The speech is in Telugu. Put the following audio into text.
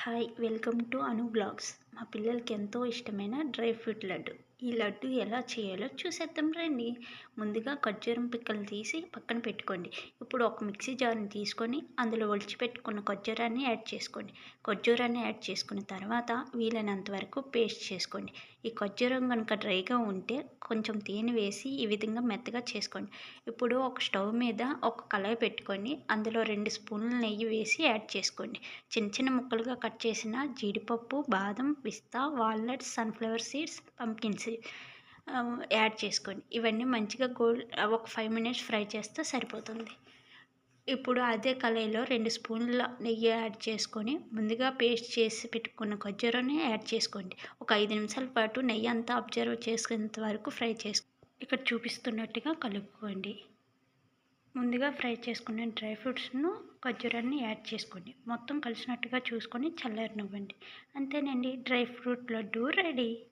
Hi welcome to Anu blogs. మా పిల్లలకి ఎంతో ఇష్టమైన డ్రై ఫ్రూట్ లడ్డు. ఈ లడ్డు ఎలా చేయాలో చూసేద్దాం రండి. ముందుగా ఖర్జూరం పిక్కలు తీసి పక్కన పెట్టుకోండి. ఇప్పుడు ఒక మిక్సీ జార్ని తీసుకొని అందులో ఒలిచిపెట్టుకున్న ఖర్జూరాన్ని యాడ్ చేసుకోండి. ఖర్జూరాన్ని యాడ్ చేసుకున్న తర్వాత వీలైనంత వరకు పేస్ట్ చేసుకోండి. ఈ ఖర్జూరం కనుక డ్రైగా ఉంటే కొంచెం తేనె వేసి ఈ విధంగా మెత్తగా చేసుకోండి. ఇప్పుడు ఒక స్టవ్ మీద ఒక కళాయి పెట్టుకొని అందులో 2 స్పూన్ల నెయ్యి వేసి యాడ్ చేసుకోండి. చిన్న చిన్న ముక్కలుగా కట్ చేసిన జీడిపప్పు, బాదం, పిస్తా, walnuts, sunflower seeds, pumpkin seed add చేసుకోండి. ఇవన్నీ మంచిగా ఒక 5 మినిట్స్ ఫ్రై చేస్తే సరిపోతుంది. ఇప్పుడు అదే కళాయిలో 2 స్పూన్ల నెయ్యి యాడ్ చేసుకొని ముందుగా పేస్ట్ చేసి పెట్టుకున్న ఖర్జూరాన్ని యాడ్ చేసుకోండి. ఒక 5 నిమిషాల పాటు నెయ్యి అంతా అబ్జర్వ్ చేసుకునేంత వరకు ఫ్రై ఇక్కడ చూపిస్తున్నట్టుగా కలుపుకోండి. ముందుగా ఫ్రై చేసుకున్న డ్రై ఫ్రూట్స్ను ఖర్జూరాన్ని యాడ్ చేసుకోండి. మొత్తం కలిసినట్టుగా చూసుకొని చల్లారనివ్వండి. అంతేనండి, డ్రై ఫ్రూట్ లడ్డు రెడీ.